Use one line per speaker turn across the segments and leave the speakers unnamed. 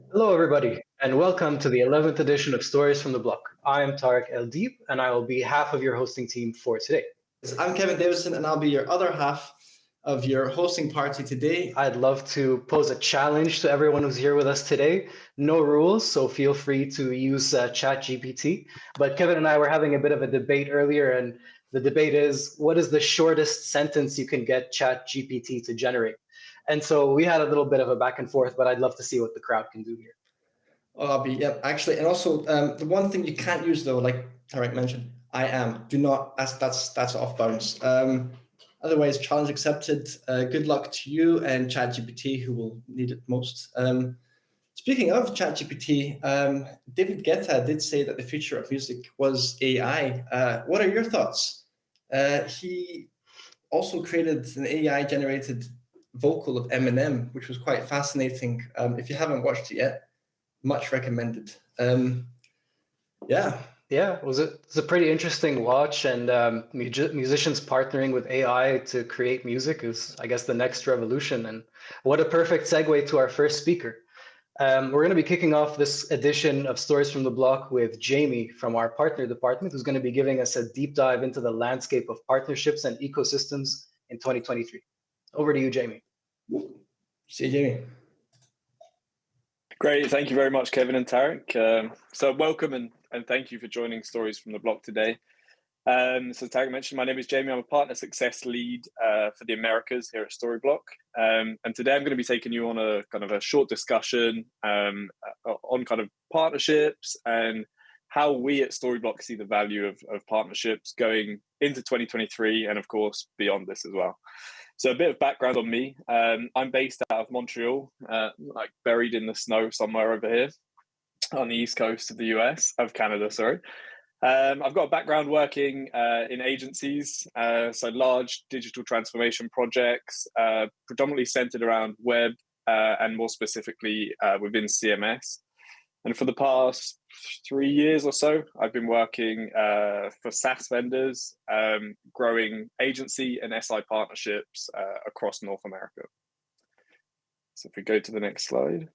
Hello, everybody, and welcome to the 11th edition of Stories from the Block. I am Tarek Deeb, and I will be half of your hosting team for today.
I'm Kevin Davidson, and I'll be your other half of your hosting party today.
I'd love to pose a challenge to everyone who's here with us today. No rules, so feel free to use ChatGPT. But Kevin and I were having a bit of a debate earlier, and the debate is, what is the shortest sentence you can get ChatGPT to generate? And so we had a little bit of a back and forth, but I'd love to see what the crowd can do here.
Actually, and also the one thing you can't use though, like Tarek mentioned, I am. Do not. That's off bounds. Otherwise, challenge accepted. Good luck to you and ChatGPT, who will need it most. Speaking of ChatGPT, David Guetta did say that the future of music was AI. What are your thoughts? He also created an AI-generated vocal of Eminem, which was quite fascinating. If you haven't watched it yet, much recommended. Yeah,
it was a pretty interesting watch, and musicians partnering with AI to create music is, I guess, the next revolution. And what a perfect segue to our first speaker. We're going to be kicking off this edition of Stories from the Block with Jamie from our partner department, who's going to be giving us a deep dive into the landscape of partnerships and ecosystems in 2023. Over to you, Jamie.
See you, Jamie.
Great. Thank you very much, Kevin and Tarek. So welcome and thank you for joining Stories from the Block today. So Tarek mentioned, my name is Jamie. I'm a partner success lead for the Americas here at Storyblok. And today I'm going to be taking you on a kind of a short discussion on kind of partnerships and how we at Storyblok see the value of partnerships going into 2023 and of course beyond this as well. So a bit of background on me. I'm based out of Montreal, like buried in the snow somewhere over here on the east coast of Canada, sorry. I've got a background working in agencies, so large digital transformation projects, predominantly centered around web and more specifically within CMS. And for the past 3 years or so, I've been working for SaaS vendors, growing agency and SI partnerships across North America. So if we go to the next slide.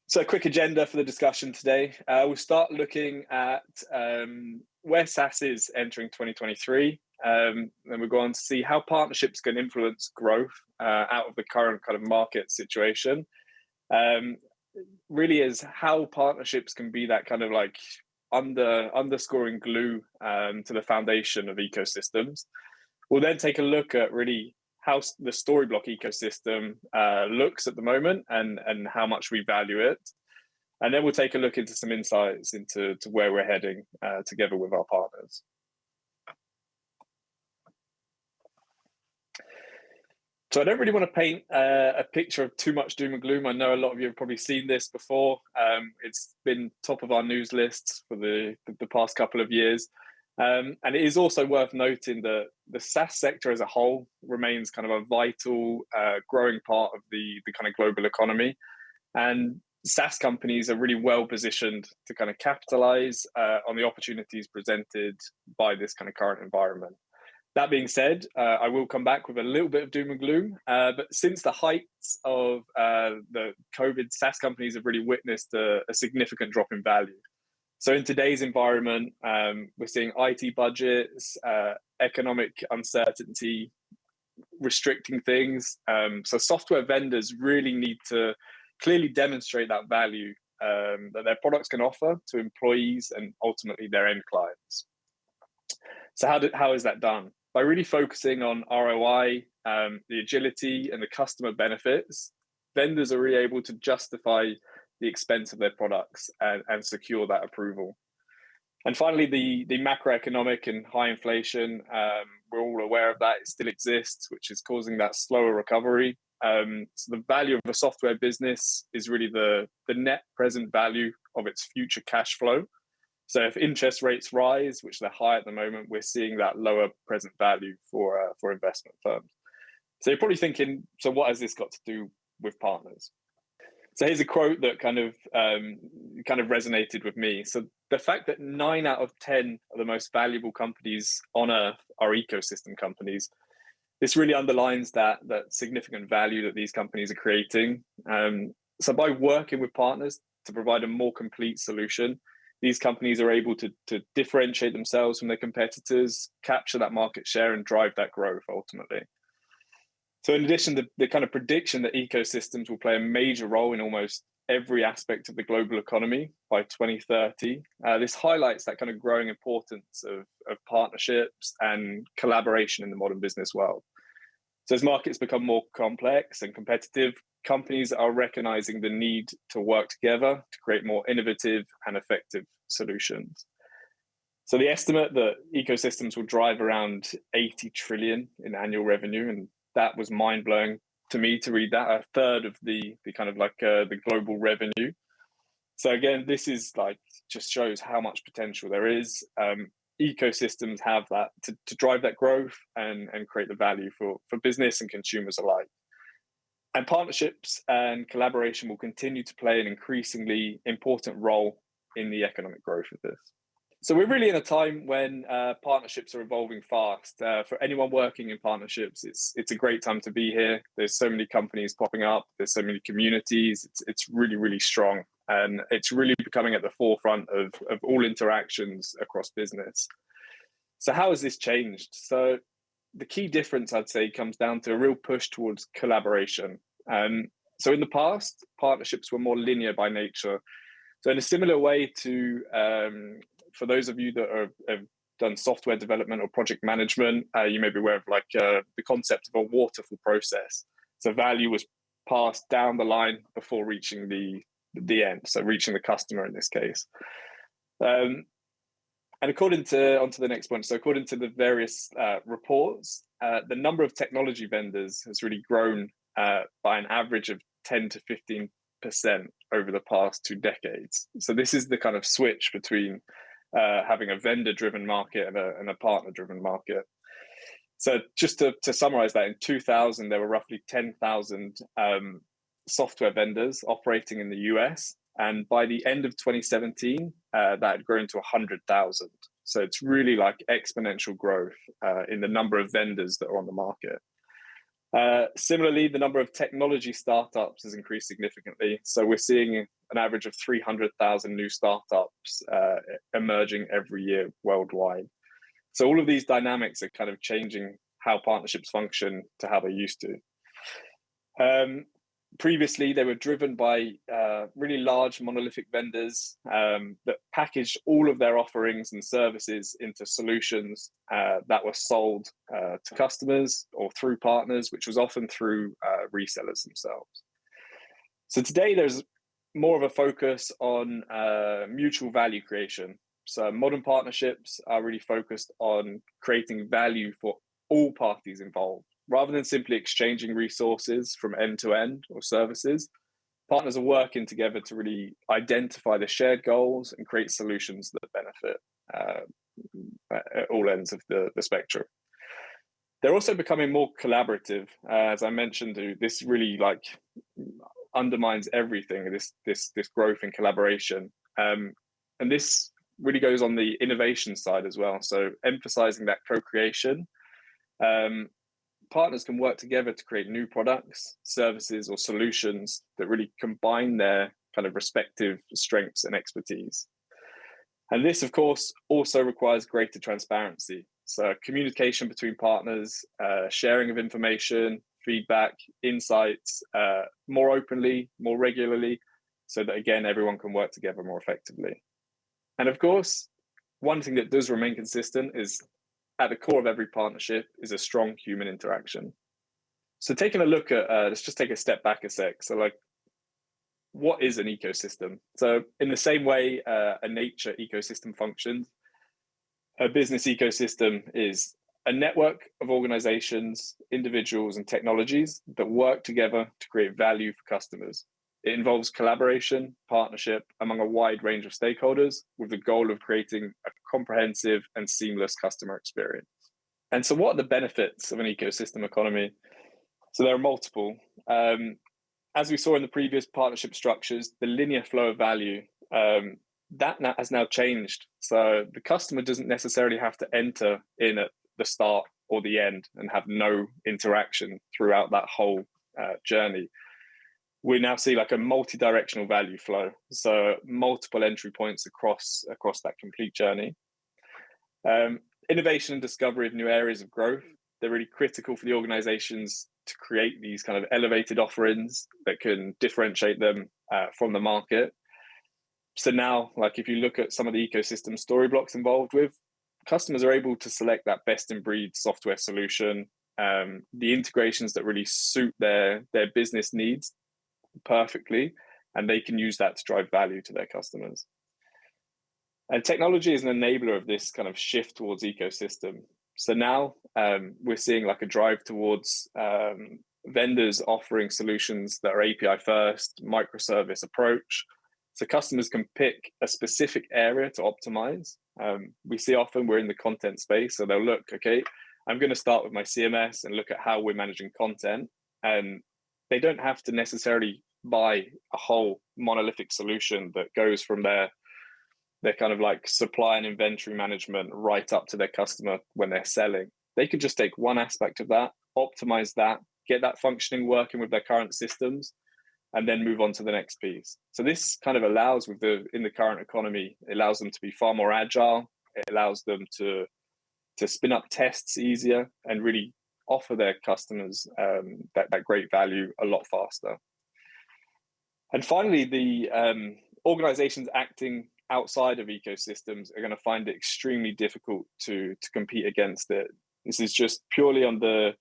So a quick agenda for the discussion today. We'll start looking at where SaaS is entering 2023. Then we'll go on to see how partnerships can influence growth out of the current kind of market situation. Really is how partnerships can be that kind of like underscoring glue to the foundation of ecosystems. We'll then take a look at really how the Storyblok ecosystem looks at the moment and how much we value it. And then we'll take a look into some insights into where we're heading together with our partners. So I don't really want to paint a picture of too much doom and gloom. I know a lot of you have probably seen this before. It's been top of our news lists for the past couple of years. And it is also worth noting that the SaaS sector as a whole remains kind of a vital, growing part of the kind of global economy. And SaaS companies are really well positioned to kind of capitalize on the opportunities presented by this kind of current environment. That being said, I will come back with a little bit of doom and gloom. But since the heights of the COVID, SaaS companies have really witnessed a significant drop in value. So in today's environment, we're seeing IT budgets, economic uncertainty, restricting things. So software vendors really need to clearly demonstrate that value that their products can offer to employees and ultimately their end clients. So how is that done? By really focusing on ROI, the agility and the customer benefits, vendors are really able to justify the expense of their products and secure that approval. And finally, the macroeconomic and high inflation, we're all aware of that, it still exists, which is causing that slower recovery. So the value of a software business is really the net present value of its future cash flow. So if interest rates rise, which they're high at the moment, we're seeing that lower present value for investment firms. So you're probably thinking, so what has this got to do with partners? So here's a quote that kind of resonated with me. So the fact that 9 out of 10 of the most valuable companies on Earth are ecosystem companies This really underlines that significant value that these companies are creating. So by working with partners to provide a more complete solution, these companies are able to differentiate themselves from their competitors, capture that market share, and drive that growth ultimately. So in addition to the kind of prediction that ecosystems will play a major role in almost every aspect of the global economy by 2030, this highlights that kind of growing importance of partnerships and collaboration in the modern business world. So as markets become more complex and competitive, companies are recognizing the need to work together to create more innovative and effective solutions. So the estimate that ecosystems will drive around 80 trillion in annual revenue, and that was mind-blowing to me to read that, a third of the kind of like the global revenue. So again, this is like just shows how much potential there is. Ecosystems have that to drive that growth and create the value for business and consumers alike. And partnerships and collaboration will continue to play an increasingly important role in the economic growth of this. So we're really in a time when partnerships are evolving fast. For anyone working in partnerships, it's a great time to be here. There's so many companies popping up. There's so many communities. It's really, really strong. And it's really becoming at the forefront of all interactions across business. So how has this changed? So the key difference, I'd say, comes down to a real push towards collaboration. So in the past, partnerships were more linear by nature. So in a similar way to, for those of you that have done software development or project management, you may be aware of like the concept of a waterfall process. So value was passed down the line before reaching the end, so reaching the customer in this case. And according to, onto the next point, so according to the various reports, the number of technology vendors has really grown by an average of 10 to 15% over the past 2 decades. So this is the kind of switch between having a vendor-driven market and a partner-driven market. So just to summarize that, in 2000, there were roughly 10,000 software vendors operating in the US. And by the end of 2017, that had grown to 100,000. So it's really like exponential growth in the number of vendors that are on the market. Similarly, the number of technology startups has increased significantly. So we're seeing an average of 300,000 new startups emerging every year worldwide. So all of these dynamics are kind of changing how partnerships function to how they used to. Previously, they were driven by really large monolithic vendors that packaged all of their offerings and services into solutions that were sold to customers or through partners, which was often through resellers themselves. So today, there's more of a focus on mutual value creation. So modern partnerships are really focused on creating value for all parties involved. Rather than simply exchanging resources from end to end or services, partners are working together to really identify the shared goals and create solutions that benefit at all ends of the spectrum. They're also becoming more collaborative. As I mentioned, this really like undermines everything, this growth in collaboration. And this really goes on the innovation side as well. So emphasizing that co-creation. Partners can work together to create new products, services, or solutions that really combine their kind of respective strengths and expertise. And this, of course, also requires greater transparency. So communication between partners, sharing of information, feedback, insights, more openly, more regularly, so that, again, everyone can work together more effectively. And of course, one thing that does remain consistent is at the core of every partnership is a strong human interaction. So taking a look at, let's just take a step back a sec. So like, what is an ecosystem? So in the same way a nature ecosystem functions, a business ecosystem is a network of organizations, individuals, and technologies that work together to create value for customers. It involves collaboration, partnership among a wide range of stakeholders with the goal of creating a comprehensive and seamless customer experience. And so what are the benefits of an ecosystem economy? So there are multiple. As we saw in the previous partnership structures, the linear flow of value, that has now changed. So the customer doesn't necessarily have to enter in at the start or the end and have no interaction throughout that whole journey. We now see like a multi-directional value flow, so multiple entry points across that complete journey. Innovation and discovery of new areas of growth, they're really critical for the organizations to create these kind of elevated offerings that can differentiate them from the market. So now, like if you look at some of the ecosystem Storyblok's involved with, customers are able to select that best in breed software solution, the integrations that really suit their business needs perfectly, and they can use that to drive value to their customers. And technology is an enabler of this kind of shift towards ecosystem. So now we're seeing like a drive towards vendors offering solutions that are API first, microservice approach. So customers can pick a specific area to optimize. We see often we're in the content space, so they'll look, okay, I'm going to start with my CMS and look at how we're managing content. And they don't have to necessarily buy a whole monolithic solution that goes from their kind of like supply and inventory management right up to their customer when they're selling. They could just take one aspect of that, optimize that, get that functioning, working with their current systems, and then move on to the next piece. So this kind of allows, in the current economy, it allows them to be far more agile. It allows them to spin up tests easier and really offer their customers that great value a lot faster. And finally, the organizations acting outside of ecosystems are going to find it extremely difficult to compete against it. This is just purely on the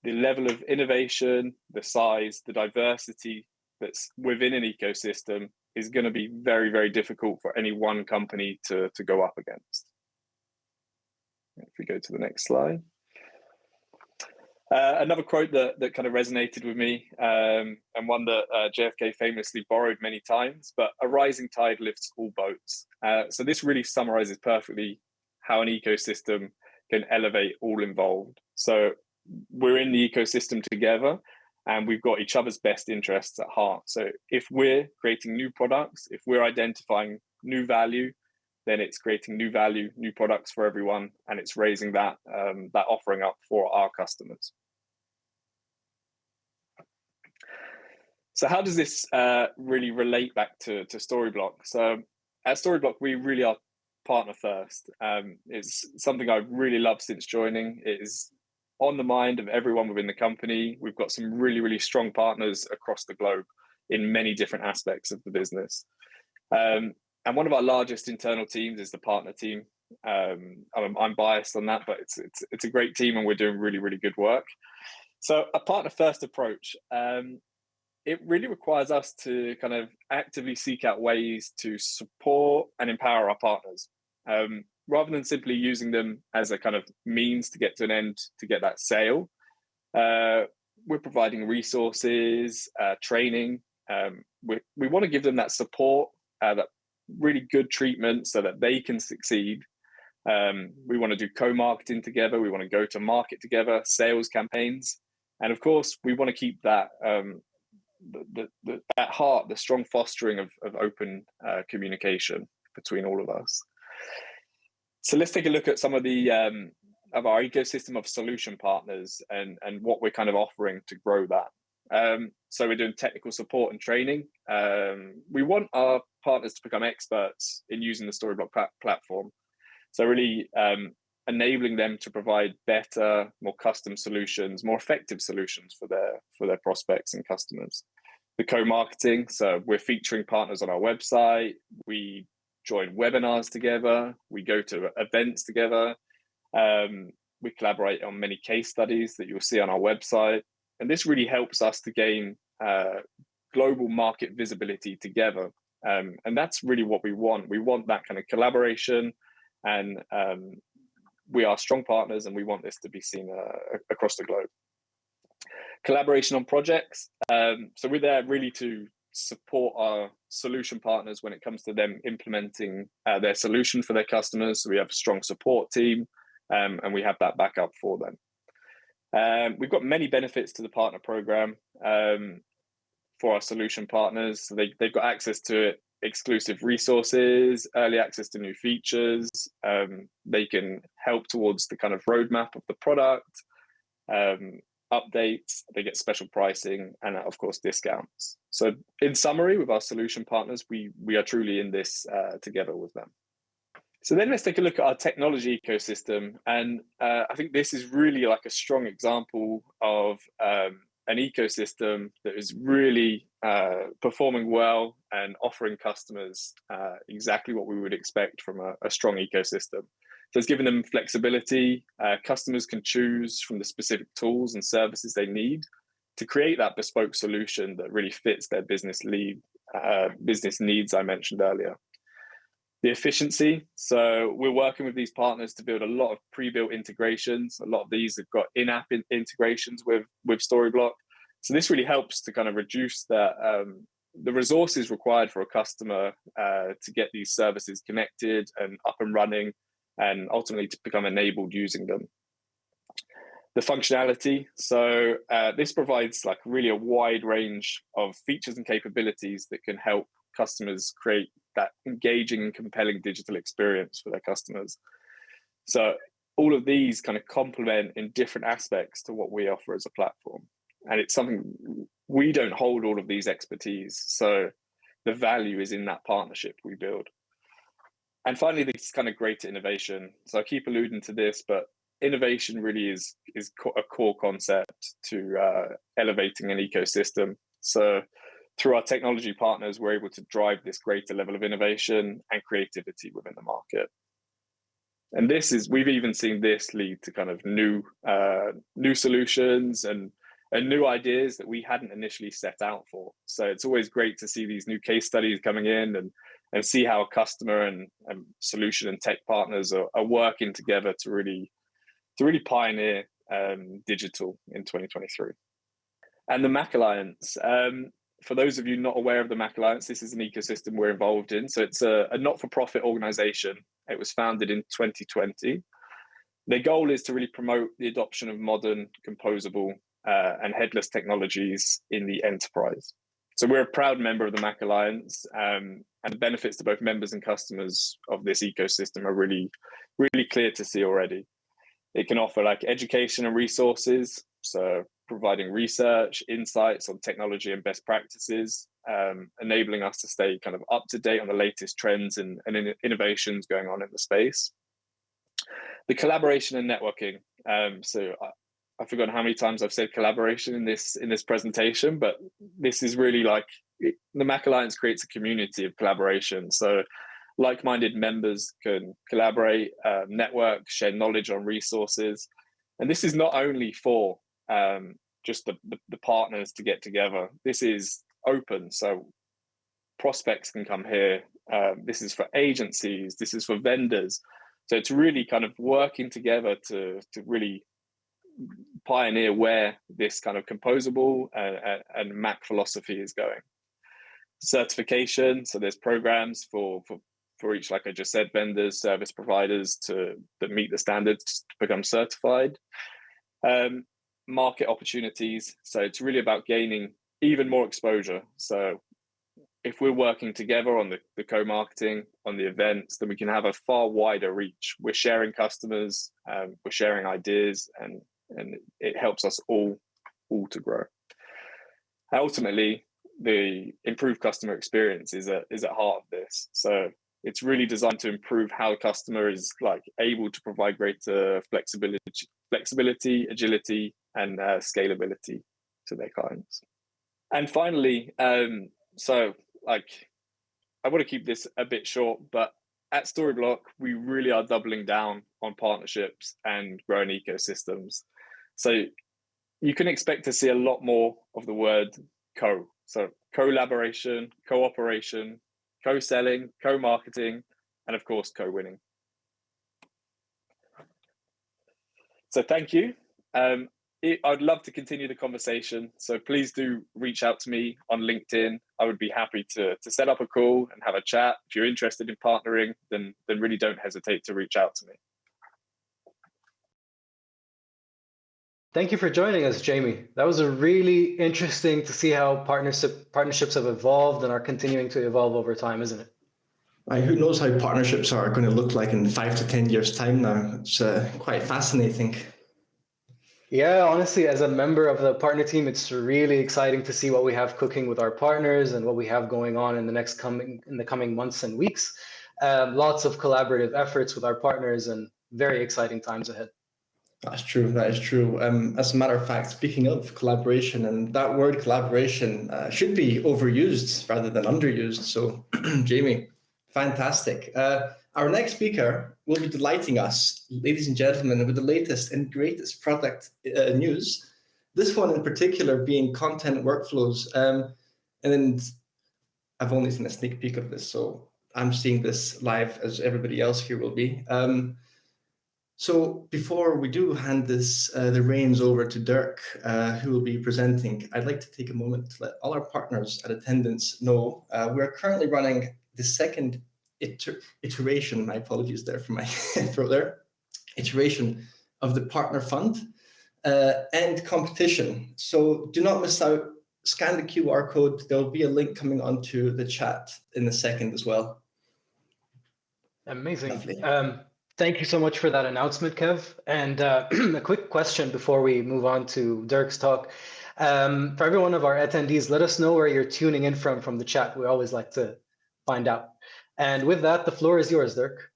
level of innovation, the size, the diversity that's within an ecosystem is going to be very, very difficult for any one company to go up against. If we go to the next slide. Another quote that kind of resonated with me, and one that JFK famously borrowed many times, but a rising tide lifts all boats. So this really summarizes perfectly how an ecosystem can elevate all involved. So we're in the ecosystem together, and we've got each other's best interests at heart. So if we're creating new products, if we're identifying new value, then it's creating new value, new products for everyone, and it's raising that offering up for our customers. So how does this really relate back to Storyblok? So at Storyblok, we really are partner first. It's something I've really loved since joining. It is on the mind of everyone within the company. We've got some really, really strong partners across the globe in many different aspects of the business. And one of our largest internal teams is the partner team. I'm biased on that, but it's a great team, and we're doing really, really good work. So a partner first approach, it really requires us to kind of actively seek out ways to support and empower our partners, rather than simply using them as a kind of means to get to an end, to get that sale. We're providing resources, training. We want to give them that support, that really good treatment so that they can succeed. We want to do co-marketing together. We want to go to market together, sales campaigns. And of course, we want to keep that at heart, the strong fostering of open communication between all of us. So let's take a look at some of the of our ecosystem of solution partners and what we're kind of offering to grow that. So we're doing technical support and training. We want our partners to become experts in using the Storyblok platform. So really enabling them to provide better, more custom solutions, more effective solutions for their prospects and customers. The co-marketing, so we're featuring partners on our website. We join webinars together. We go to events together. We collaborate on many case studies that you'll see on our website. And this really helps us to gain global market visibility together. And that's really what we want. We want that kind of collaboration, and we are strong partners, and we want this to be seen across the globe. Collaboration on projects. So we're there really to support our solution partners when it comes to them implementing their solution for their customers. So we have a strong support team, and we have that backup for them. We've got many benefits to the partner program for our solution partners. So they've got access to it exclusive resources, early access to new features. They can help towards the kind of roadmap of the product, updates, they get special pricing, and of course, discounts. So in summary, with our solution partners, we are truly in this together with them. So then let's take a look at our technology ecosystem. And I think this is really like a strong example of an ecosystem that is really performing well and offering customers exactly what we would expect from a strong ecosystem. So it's given them flexibility. Customers can choose from the specific tools and services they need to create that bespoke solution that really fits their business needs I mentioned earlier. The efficiency. So we're working with these partners to build a lot of pre-built integrations. A lot of these have got in-app integrations with Storyblok. So this really helps to kind of reduce the resources required for a customer to get these services connected and up and running, and ultimately to become enabled using them. The functionality. So this provides like really a wide range of features and capabilities that can help customers create that engaging and compelling digital experience for their customers. So all of these kind of complement in different aspects to what we offer as a platform. And it's something, we don't hold all of these expertise. So the value is in that partnership we build. And finally, this kind of greater innovation. So I keep alluding to this, but innovation really is a core concept to elevating an ecosystem. So through our technology partners, we're able to drive this greater level of innovation and creativity within the market. And we've even seen this lead to kind of new solutions and new ideas that we hadn't initially set out for. So it's always great to see these new case studies coming in and see how a customer and solution and tech partners are working together to really pioneer digital in 2023. And the Mac Alliance. For those of you not aware of the Mac Alliance, this is an ecosystem we're involved in. So it's a not-for-profit organization. It was founded in 2020. Their goal is to really promote the adoption of modern, composable, and headless technologies in the enterprise. So we're a proud member of the Mac Alliance, and the benefits to both members and customers of this ecosystem are really, really clear to see already. It can offer like education and resources, so providing research, insights on technology and best practices, enabling us to stay kind of up to date on the latest trends and innovations going on in the space. The collaboration and networking. So I've forgotten how many times I've said collaboration in this presentation, but this is really like the Mac Alliance creates a community of collaboration. So like-minded members can collaborate, network, share knowledge on resources. And this is not only for just the partners to get together. This is open, so prospects can come here. This is for agencies, this is for vendors. So it's really kind of working together to really pioneer where this kind of composable and Mac philosophy is going. Certification, so there's programs for each, like I just said, vendors, service providers that meet the standards to become certified. Market opportunities, so it's really about gaining even more exposure. So if we're working together on the co-marketing, on the events, then we can have a far wider reach. We're sharing customers, we're sharing ideas, and it helps us all to grow. Ultimately, the improved customer experience is at heart of this. So it's really designed to improve how the customer is like able to provide greater flexibility, agility, and scalability to their clients. And finally, so like I want to keep this a bit short, but at Storyblok, we really are doubling down on partnerships and growing ecosystems. So you can expect to see a lot more of the word co. So collaboration, cooperation, co-selling, co-marketing, and of course, co-winning. So thank you. I'd love to continue the conversation. So please do reach out to me on LinkedIn. I would be happy to set up a call and have a chat. If you're interested in partnering, then really don't hesitate to reach out to me.
Thank you for joining us, Jamie. That was a really interesting to see how partnerships have evolved and are continuing to evolve over time, isn't it?
Who knows how partnerships are going to look like in 5 to 10 years' time now? It's quite fascinating.
Yeah, honestly, as a member of the partner team, it's really exciting to see what we have cooking with our partners and what we have going on in the coming months and weeks. Lots of collaborative efforts with our partners and very exciting times ahead.
That's true. That is true. As a matter of fact, speaking of collaboration, and that word collaboration should be overused rather than underused. So, Jamie, fantastic. Our next speaker will be delighting us, ladies and gentlemen, with the latest and greatest product news. This one in particular being content workflows. And I've only seen a sneak peek of this, so I'm seeing this live as everybody else here will be. So before we do hand the reins over to Dirk, who will be presenting, I'd like to take a moment to let all our partners at attendance know we're currently running the second iteration, my apologies there for my throat there, iteration of the partner fund and competition. So do not miss out, scan the QR code. There'll be a link coming onto the chat in a second as well.
Amazing.
Lovely.
Thank you so much for that announcement, Kev. And a quick question before we move on to Dirk's talk. For every one of our attendees, let us know where you're tuning in from the chat. We always like to find out. And with that, the floor is yours, Dirk.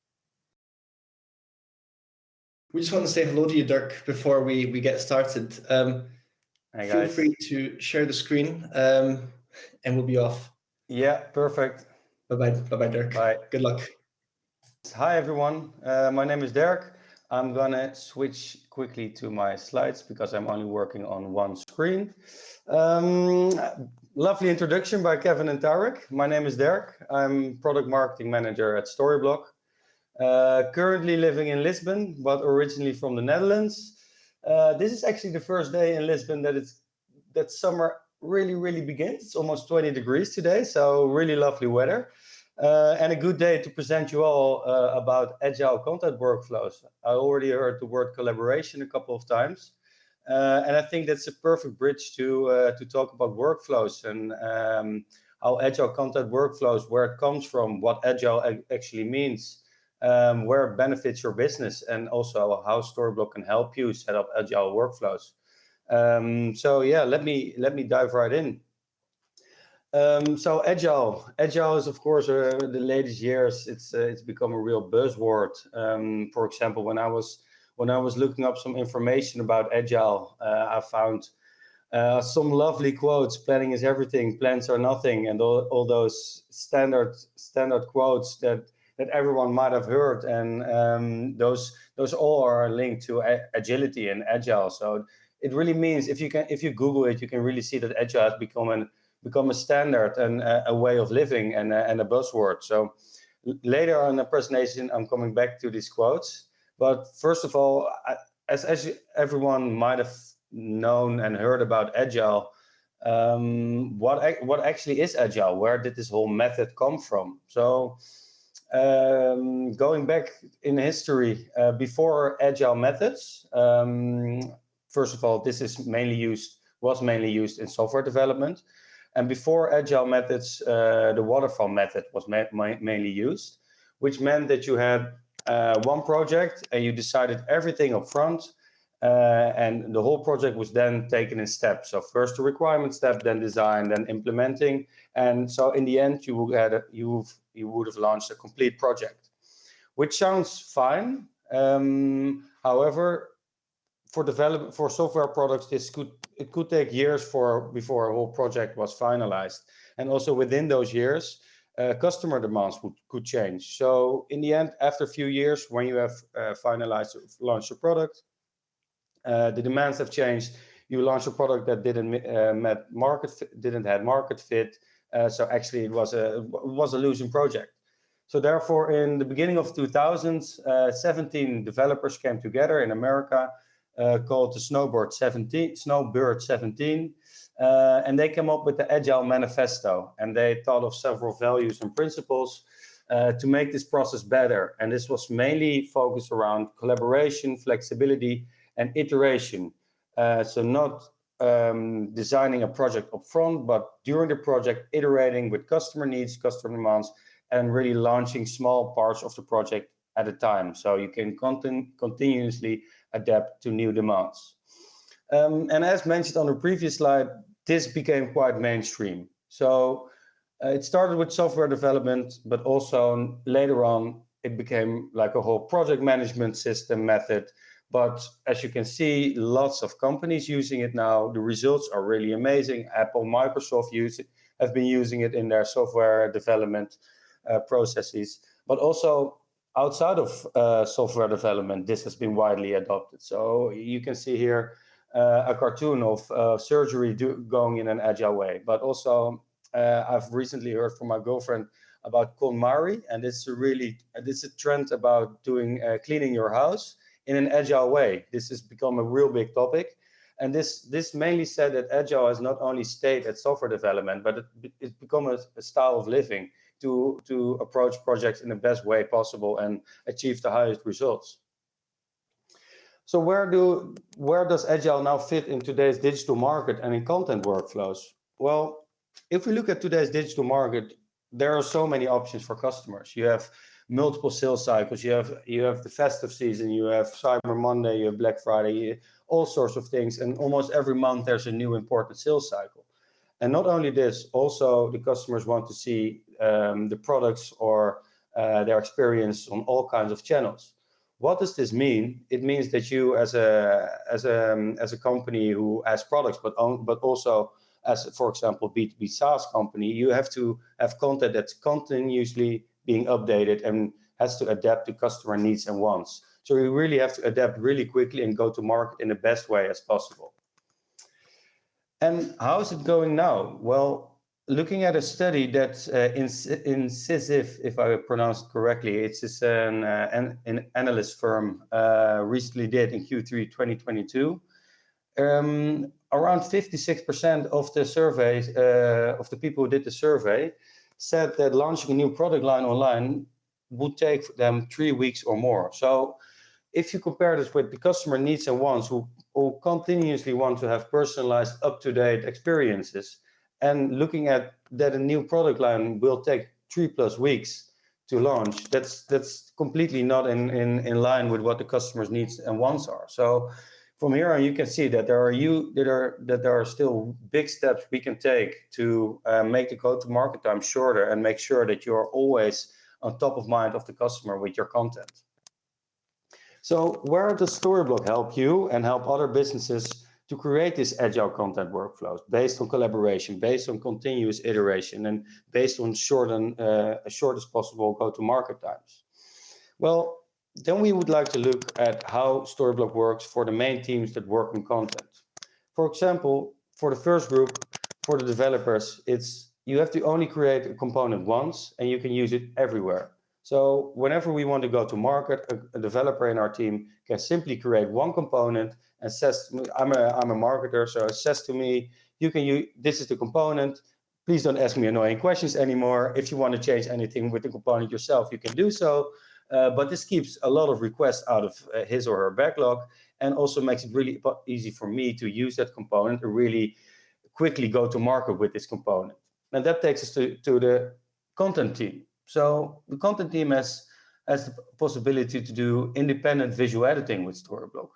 We just want to say hello to you, Dirk, before we get started.
Hey,
feel
guys.
free to share the screen and we'll be off.
Yeah, perfect.
Bye-bye, Dirk.
Bye.
Good luck.
Hi, everyone. My name is Derek. I'm going to switch quickly to my slides because I'm only working on one screen. Lovely introduction by Kevin and Tarek. My name is Derek. I'm product marketing manager at Storyblok. Currently living in Lisbon, but originally from the Netherlands. This is actually the first day in Lisbon that summer really begins. It's almost 20 degrees today, so really lovely weather. And a good day to present you all about Agile content workflows. I already heard the word collaboration a couple of times. And I think that's a perfect bridge to talk about workflows and how Agile content workflows, where it comes from, what Agile actually means, where it benefits your business, and also how Storyblok can help you set up Agile workflows. So yeah, let me dive right in. So Agile is, of course, the latest years, it's become a real buzzword. For example, when I was looking up some information about Agile, I found some lovely quotes. Planning is everything, plans are nothing, and all those standard quotes that everyone might have heard, and those all are linked to agility and Agile. So it really means if you Google it, you can really see that Agile has become a standard and a way of living and a buzzword. So later on in the presentation, I'm coming back to these quotes. But first of all, as everyone might have known and heard about Agile, what actually is Agile? Where did this whole method come from? So going back in history, before Agile methods, first of all, this was mainly used in software development. And before Agile methods, the waterfall method was mainly used, which meant that you had one project and you decided everything up front, and the whole project was then taken in steps. So first the requirement step, then design, then implementing. And so in the end, you would have launched a complete project, which sounds fine. However, for software products, it could take years before a whole project was finalized. And also within those years, customer demands could change. So in the end, after a few years, when you have launched your product, the demands have changed. You launched a product that didn't have market fit. So actually, it was a losing project. So therefore, in the beginning of 2000s, 17 developers came together in America, called the Snowbird 17, and they came up with the Agile Manifesto, and they thought of several values and principles to make this process better. And this was mainly focused around collaboration, flexibility, and iteration. So not designing a project upfront, but during the project, iterating with customer needs, customer demands, and really launching small parts of the project at a time. So you can continuously adapt to new demands. And as mentioned on the previous slide, this became quite mainstream. So it started with software development, but also later on, it became like a whole project management system method. But as you can see, lots of companies using it now. The results are really amazing. Apple, Microsoft have been using it in their software development processes. But also outside of software development, this has been widely adopted. So you can see here a cartoon of surgery going in an agile way. But also, I've recently heard from my girlfriend about KonMari, and it's a trend about doing cleaning your house in an agile way. This has become a real big topic, and this mainly said that agile has not only stayed at software development, but it's become a style of living to approach projects in the best way possible and achieve the highest results. So where does agile now fit in today's digital market and in content workflows? Well, if we look at today's digital market, there are so many options for customers. You have multiple sales cycles. You have the festive season. You have Cyber Monday. You have Black Friday. All sorts of things. And almost every month there's a new important sales cycle. And not only this, also the customers want to see the products or their experience on all kinds of channels. What does this mean? It means that you, as a company who has products, but also as, for example, B2B SaaS company, you have to have content that's continuously being updated and has to adapt to customer needs and wants. So you really have to adapt really quickly and go to market in the best way as possible. And how is it going now? Well, looking at a study that Incisive, if I pronounce it correctly, it's just an analyst firm recently did in Q3 2022. Around 56% of the surveys of the people who did the survey said that launching a new product line online would take them 3 weeks or more. So if you compare this with the customer needs and wants who continuously want to have personalized, up-to-date experiences, and looking at that a new product line will take 3+ weeks to launch, that's completely not in line with what the customer's needs and wants are. So from here on, you can see that there are still big steps we can take to make the go-to-market time shorter and make sure that you are always on top of mind of the customer with your content. So where does Storyblok help you and help other businesses to create this agile content workflows based on collaboration, based on continuous iteration, and based on shortest possible go-to-market times? Well, then we would like to look at how Storyblok works for the main teams that work on content. For example, for the first group, for the developers, you have to only create a component once and you can use it everywhere. So whenever we want to go to market, a developer in our team can simply create one component and says, I'm a marketer, so it says to me, this is the component. Please don't ask me annoying questions anymore. If you want to change anything with the component yourself, you can do so. But this keeps a lot of requests out of his or her backlog and also makes it really easy for me to use that component and really quickly go to market with this component. And that takes us to the content team. So the content team has the possibility to do independent visual editing with Storyblok.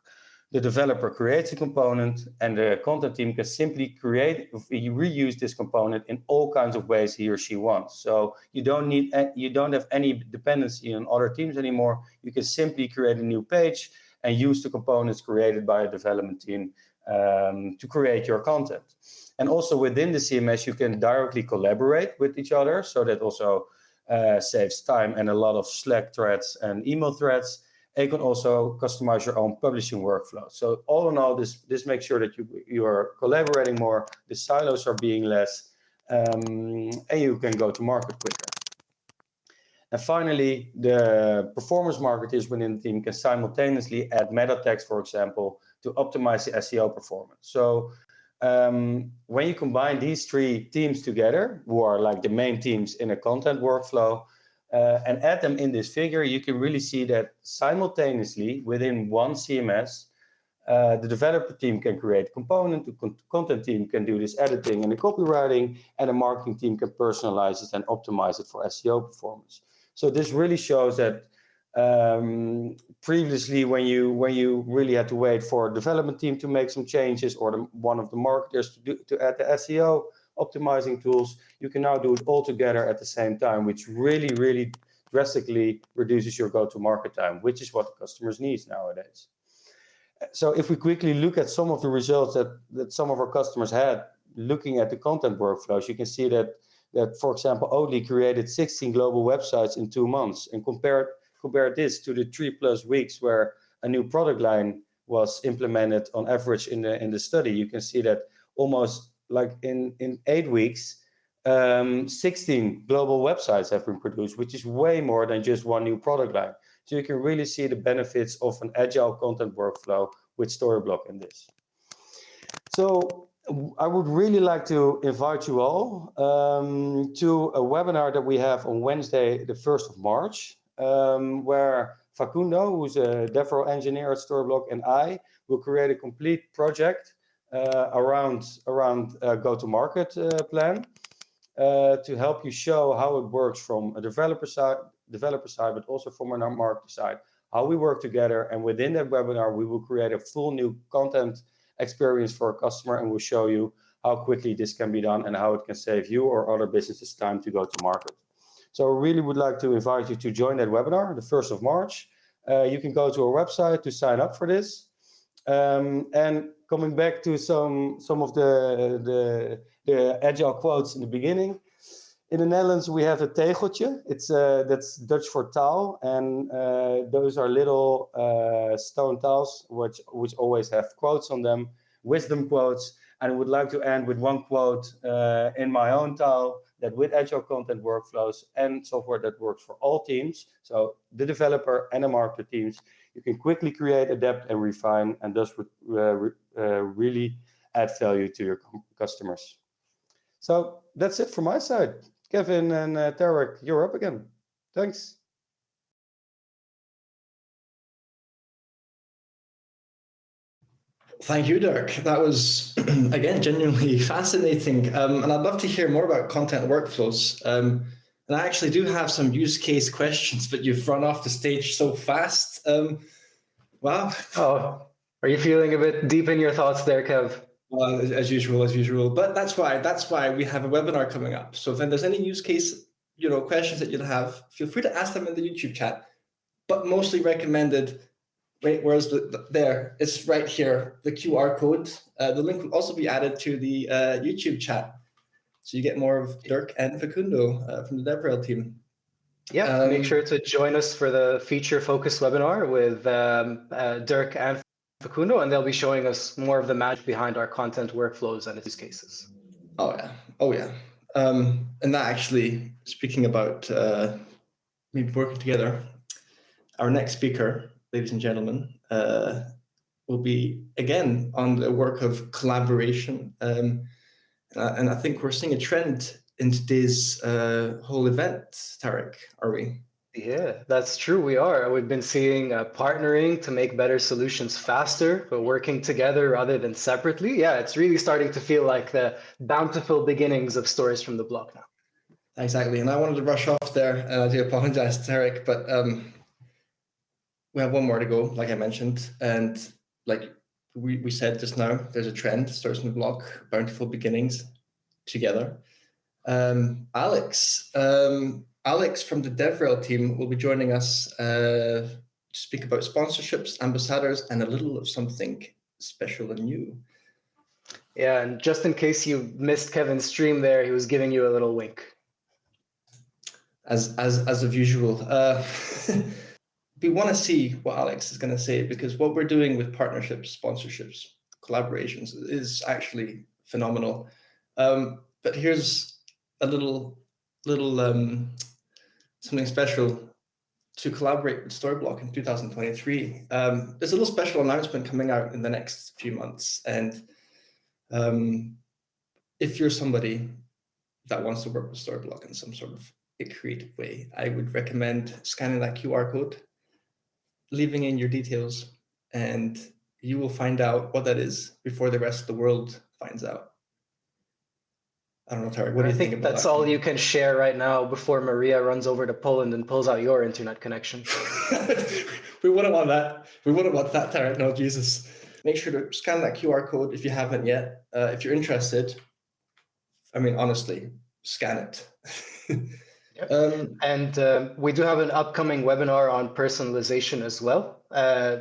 The developer creates a component and the content team can simply reuse this component in all kinds of ways he or she wants. So you don't have any dependency on other teams anymore. You can simply create a new page and use the components created by a development team to create your content. And also within the CMS, you can directly collaborate with each other. So that also saves time and a lot of Slack threads and email threads. And you can also customize your own publishing workflow. So all in all, this makes sure that you are collaborating more, the silos are being less, and you can go to market quicker. And finally, the performance marketers within the team can simultaneously add meta text, for example, to optimize the SEO performance. So when you combine these three teams together, who are like the main teams in a content workflow, and add them in this figure, you can really see that simultaneously within one CMS, The developer team can create component, the content team can do this editing and the copywriting, and the marketing team can personalize it and optimize it for SEO performance. So this really shows that previously when you really had to wait for a development team to make some changes, or one of the marketers to add the SEO optimizing tools, you can now do it all together at the same time, which really drastically reduces your go-to-market time, which is what the customers need nowadays. So if we quickly look at some of the results that some of our customers had looking at the content workflows, you can see that for example, Oatly created 16 global websites in 2 months, and compare this to the 3+ weeks where a new product line was implemented on average in the study. You can see that almost like in 8 weeks, 16 global websites have been produced, which is way more than just one new product line. So you can really see the benefits of an agile content workflow with Storyblok in this. So I would really like to invite you all to a webinar that we have on Wednesday, the 1st of March, where Facundo, who's a DevRel engineer at Storyblok, and I will create a complete project around go-to-market plan to help you show how it works from a developer side, but also from our marketer side, how we work together. And within that webinar, we will create a full new content experience for a customer, and we'll show you how quickly this can be done and how it can save you or other businesses time to go to market. So I really would like to invite you to join that webinar, the 1st of March. You can go to our website to sign up for this. And coming back to some of the agile quotes in the beginning. In the Netherlands, we have a tegeltje. That's Dutch for towel, and those are little stone towels which always have quotes on them, wisdom quotes. And I would like to end with one quote in my own towel, that with agile content workflows and software that works for all teams, so the developer and the marketer teams, you can quickly create, adapt, and refine, and thus really add value to your customers. So that's it from my side. Kevin and Tarek, you're up again. Thanks.
Thank you, Dirk. That was, again, genuinely fascinating. And I'd love to hear more about content workflows. And I actually do have some use case questions, but you've run off the stage so fast. Wow.
Oh, are you feeling a bit deep in your thoughts there, Kev?
As usual. But that's why we have a webinar coming up. So if there's any use case, questions that you'll have, feel free to ask them in the YouTube chat. But mostly recommended. Wait, where's there? It's right here, the QR code. The link will also be added to the YouTube chat. So you get more of Dirk and Facundo from the DevRel team.
Yeah, make sure to join us for the feature-focused webinar with Dirk and Facundo, and they'll be showing us more of the magic behind our content workflows and its use cases.
Oh yeah. And that actually, speaking about maybe working together, our next speaker, ladies and gentlemen, will be again on the work of collaboration. And I think we're seeing a trend in today's whole event, Tarek, are we?
Yeah, that's true. We are. We've been seeing partnering to make better solutions faster, but working together rather than separately. Yeah, it's really starting to feel like the bountiful beginnings of Stories from the Block now.
Exactly. And I wanted to rush off there, and I do apologize, Tarek, but we have one more to go, like I mentioned. And like we said just now, there's a trend, Stories from the Block, bountiful beginnings together. Alex from the DevRel team will be joining us to speak about sponsorships, ambassadors, and a little of something special and new.
Yeah, and just in case you missed Kevin's stream there, he was giving you a little wink.
As of usual. We want to see what Alex is going to say, because what we're doing with partnerships, sponsorships, collaborations is actually phenomenal. But here's a little something special to collaborate with Storyblok in 2023. There's a little special announcement coming out in the next few months. And if you're somebody that wants to work with Storyblok in some sort of a creative way, I would recommend scanning that QR code, leaving in your details, and you will find out what that is before the rest of the world finds out. I don't know, Tarek, what do you think about that?
That's all you can share right now before Maria runs over to Poland and pulls out your internet connection.
We wouldn't want that. We wouldn't want that, Tarek. No, Jesus. Make sure to scan that QR code if you haven't yet. If you're interested, I mean, honestly, scan it.
And we do have an upcoming webinar on personalization as well.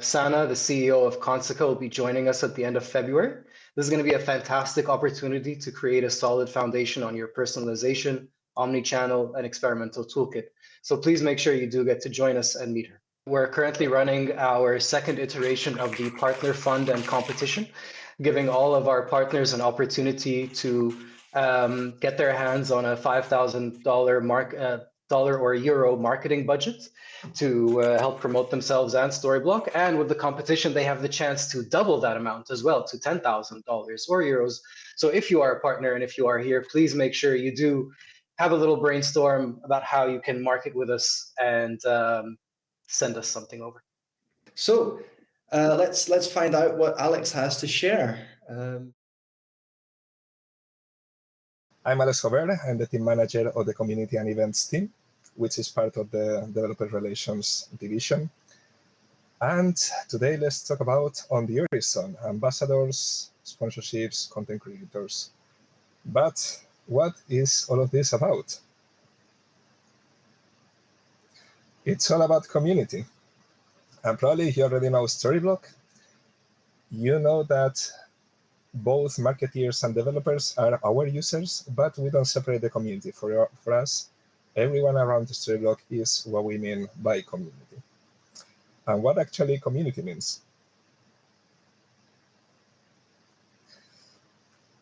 Sana, the CEO of Consica, will be joining us at the end of February. This is going to be a fantastic opportunity to create a solid foundation on your personalization, omni-channel, and experimental toolkit. So please make sure you do get to join us and meet her. We're currently running our second iteration of the Partner Fund and Competition, giving all of our partners an opportunity to get their hands on a $5,000 dollar or euro marketing budget to help promote themselves and Storyblok. And with the competition, they have the chance to double that amount as well to $10,000 or euros. So if you are a partner and if you are here, please make sure you do have a little brainstorm about how you can market with us and send us something over.
So let's find out what Alex has to share.
I'm Alex Jover. I'm the team manager of the community and events team, which is part of the developer relations division. And today let's talk about on the horizon, ambassadors, sponsorships, content creators. But what is all of this about? It's all about community. And probably you already know Storyblok. You know that both marketeers and developers are our users, but we don't separate the community. For us, everyone around Storyblok is what we mean by community. And what actually community means?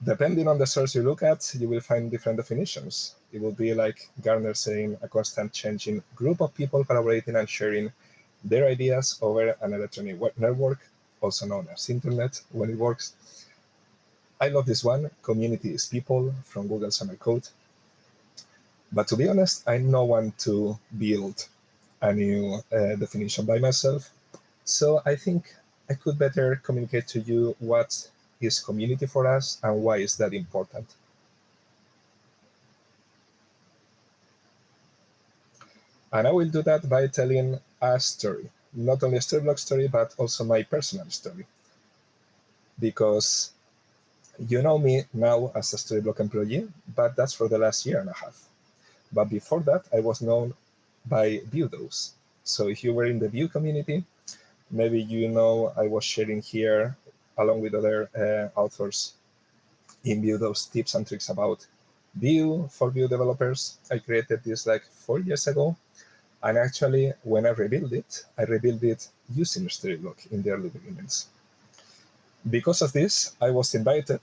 Depending on the source you look at, you will find different definitions. It will be like Gartner saying a constant changing group of people collaborating and sharing their ideas over an electronic network, also known as internet when it works. I love this one. Community is people from Google Summer Code. But to be honest, I'm no one to build a new definition by myself. So I think I could better communicate to you what is community for us and why is that important. And I will do that by telling a story, not only a Storyblok story, but also my personal story. Because you know me now as a Storyblok employee, but that's for the last year and a half. But before that, I was known by Viewthose. So if you were in the Vue community, maybe you know I was sharing here, along with other authors in Viewthose, tips and tricks about Vue for Vue developers. I created this like 4 years ago. And actually, when I rebuilt it using Storyblok in the early beginnings. Because of this, I was invited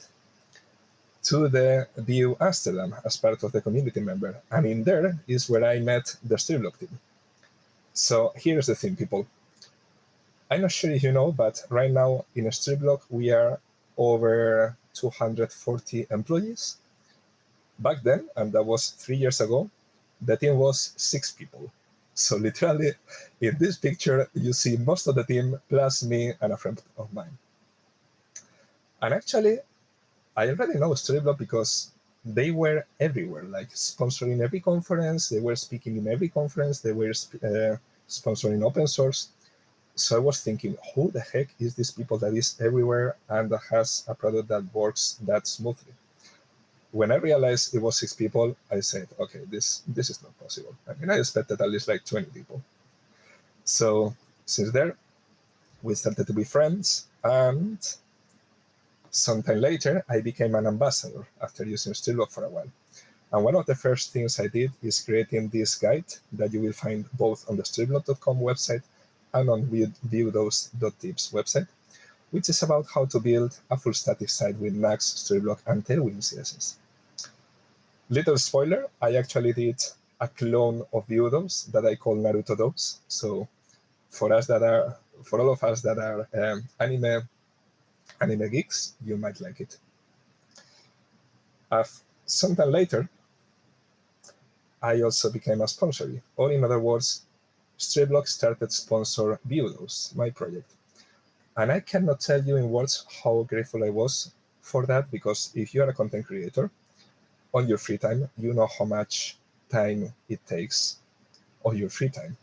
to the Vue Amsterdam as part of the community member. And in there is where I met the Storyblok team. So here's the thing, people. I'm not sure if you know, but right now in Storyblok, we are over 240 employees. Back then, and that was 3 years ago, the team was 6 people. So literally, in this picture, you see most of the team plus me and a friend of mine. And actually, I already know Storyblok because they were everywhere, like sponsoring every conference, they were speaking in every conference, they were sponsoring open source. So I was thinking, who the heck is this people that is everywhere and that has a product that works that smoothly? When I realized it was 6 people, I said, okay, this is not possible. I mean, I expected at least like 20 people. So since there, we started to be friends, and sometime later, I became an ambassador after using Storyblok for a while. And one of the first things I did is creating this guide that you will find both on the storyblok.com website and on viewthose.tips website, which is about how to build a full static site with Nuxt, Storyblok, and Tailwind CSS. Little spoiler, I actually did a clone of Viewthose that I call Naruto Dose. So for all of us that are anime geeks, you might like it. Sometime later, I also became a sponsor. Or in other words, Storyblok started to sponsor Viewthose, my project. And I cannot tell you in words how grateful I was for that, because if you are a content creator, on your free time, you know how much time it takes on your free time.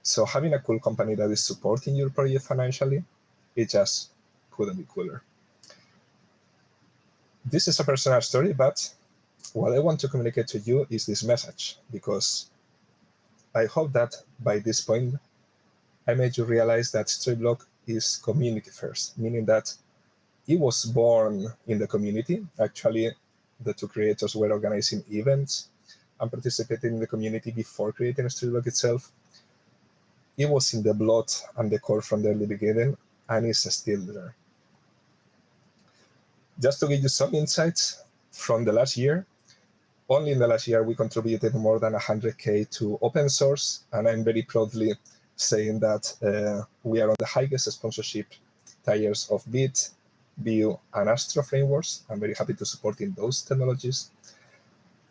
So having a cool company that is supporting your project financially, it just couldn't be cooler. This is a personal story, but what I want to communicate to you is this message, because I hope that by this point, I made you realize that Storyblok is community first, meaning that it was born in the community. Actually, the two creators were organizing events and participating in the community before creating Storyblok itself. It was in the blood and the core from the early beginning, and it's still there. Just to give you some insights from the last year, only in the last year, we contributed more than 100K to open source, and I'm very proudly saying that we are on the highest sponsorship tiers of Bit, Vue, and Astro frameworks. I'm very happy to support in those technologies.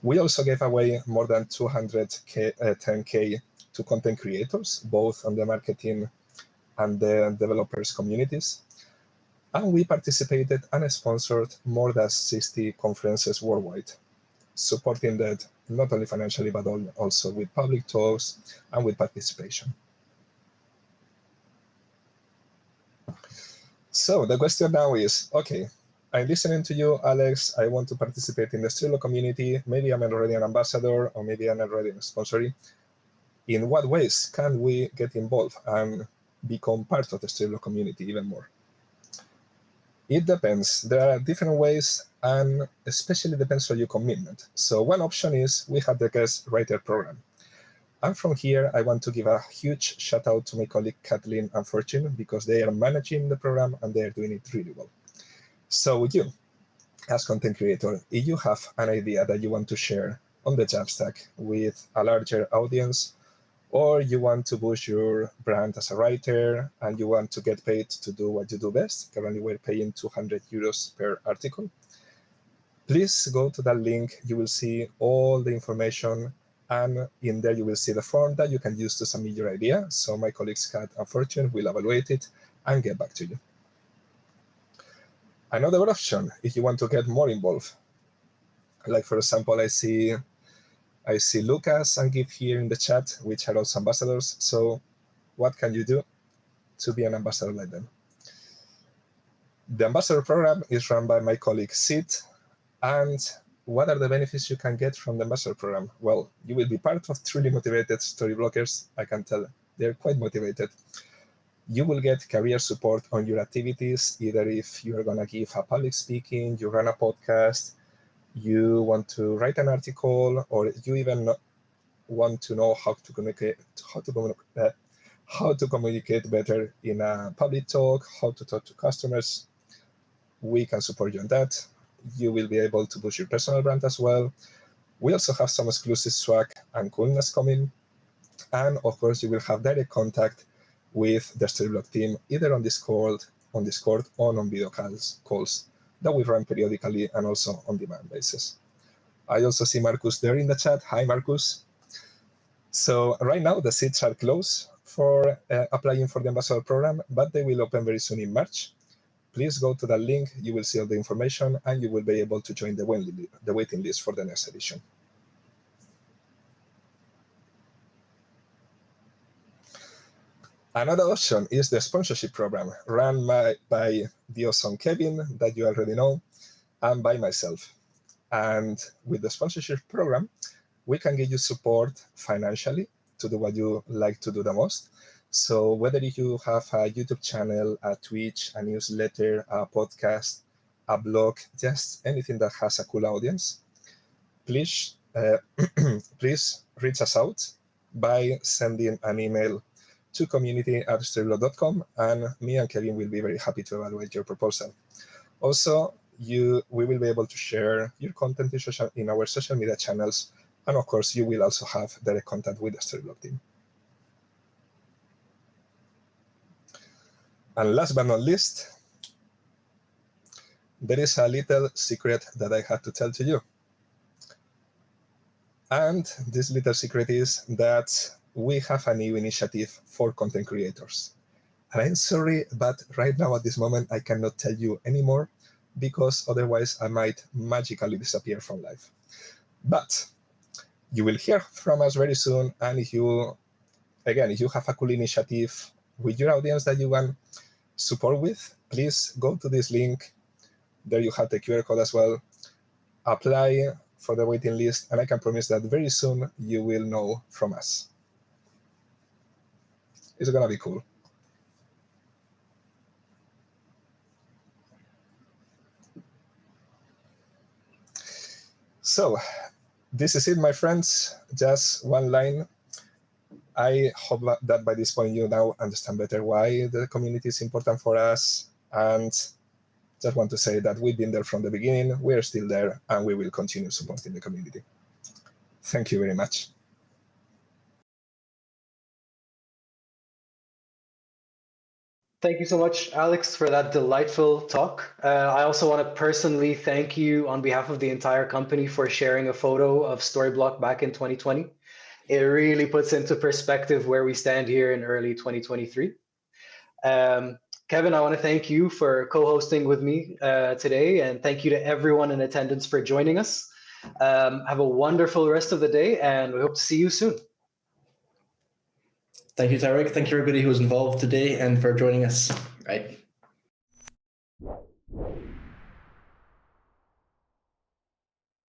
We also gave away more than 210K to content creators, both on the marketing and the developers communities. And we participated and sponsored more than 60 conferences worldwide, supporting that not only financially, but also with public talks and with participation. So the question now is, okay, I'm listening to you, Alex. I want to participate in the Storyblok community. Maybe I'm already an ambassador, or maybe I'm already a sponsor. In what ways can we get involved and become part of the Storyblok community even more? It depends. There are different ways, and especially depends on your commitment. So one option is we have the guest writer program. And from here, I want to give a huge shout out to my colleague Kathleen and Fortune, because they are managing the program and they are doing it really well. So you, as content creator, if you have an idea that you want to share on the Jamstack with a larger audience, or you want to boost your brand as a writer and you want to get paid to do what you do best, currently we're paying 200 euros per article, please go to that link. You will see all the information, and in there you will see the form that you can use to submit your idea. So my colleagues Kat and Fortune will evaluate it and get back to you. Another option, if you want to get more involved, like for example, I see Lucas and Gib here in the chat, which are also ambassadors. So what can you do to be an ambassador like them? The ambassador program is run by my colleague Sid. And what are the benefits you can get from the ambassador program? Well, you will be part of truly motivated Storyblockers. I can tell they're quite motivated. You will get career support on your activities, either if you're going to give a public speaking, you run a podcast, you want to write an article, or you even want to know how to communicate better in a public talk, how to talk to customers. We can support you on that. You will be able to boost your personal brand as well. We also have some exclusive swag and coolness coming. And of course, you will have direct contact with the Storyblok team, either on Discord, or on video calls that we run periodically and also on demand basis. I also see Marcus there in the chat. Hi, Marcus. So right now, the seats are closed for applying for the ambassador program, but they will open very soon in March. Please go to that link. You will see all the information, and you will be able to join the waiting list for the next edition. Another option is the sponsorship program run by the awesome Kevin that you already know, and by myself. And with the sponsorship program, we can give you support financially to do what you like to do the most. So whether you have a YouTube channel, a Twitch, a newsletter, a podcast, a blog, just anything that has a cool audience, please, please reach us out by sending an email to community@storyblok.com, and me and Kevin will be very happy to evaluate your proposal. Also, we will be able to share your content in our social media channels, and of course, you will also have direct contact with the Storyblok team. And last but not least, there is a little secret that I had to tell to you. And this little secret is that we have a new initiative for content creators. And I'm sorry, but right now at this moment, I cannot tell you anymore because otherwise I might magically disappear from life. But you will hear from us very soon. And if you have a cool initiative with your audience that you want support with, please go to this link. There you have the QR code as well. Apply for the waiting list, and I can promise that very soon you will know from us. It's gonna be cool. So this is it, my friends. Just one line. I hope that by this point you now understand better why the community is important for us, and just want to say that we've been there from the beginning, we're still there, and we will continue supporting the community. Thank you very much.
Thank you so much, Alex, for that delightful talk. I also want to personally thank you on behalf of the entire company for sharing a photo of Storyblok back in 2020. It really puts into perspective where we stand here in early 2023. Kevin, I want to thank you for co-hosting with me today, and thank you to everyone in attendance for joining us. Have a wonderful rest of the day, and we hope to see you soon.
Thank you, Tarek. Thank you, everybody who was involved today and for joining us. Right.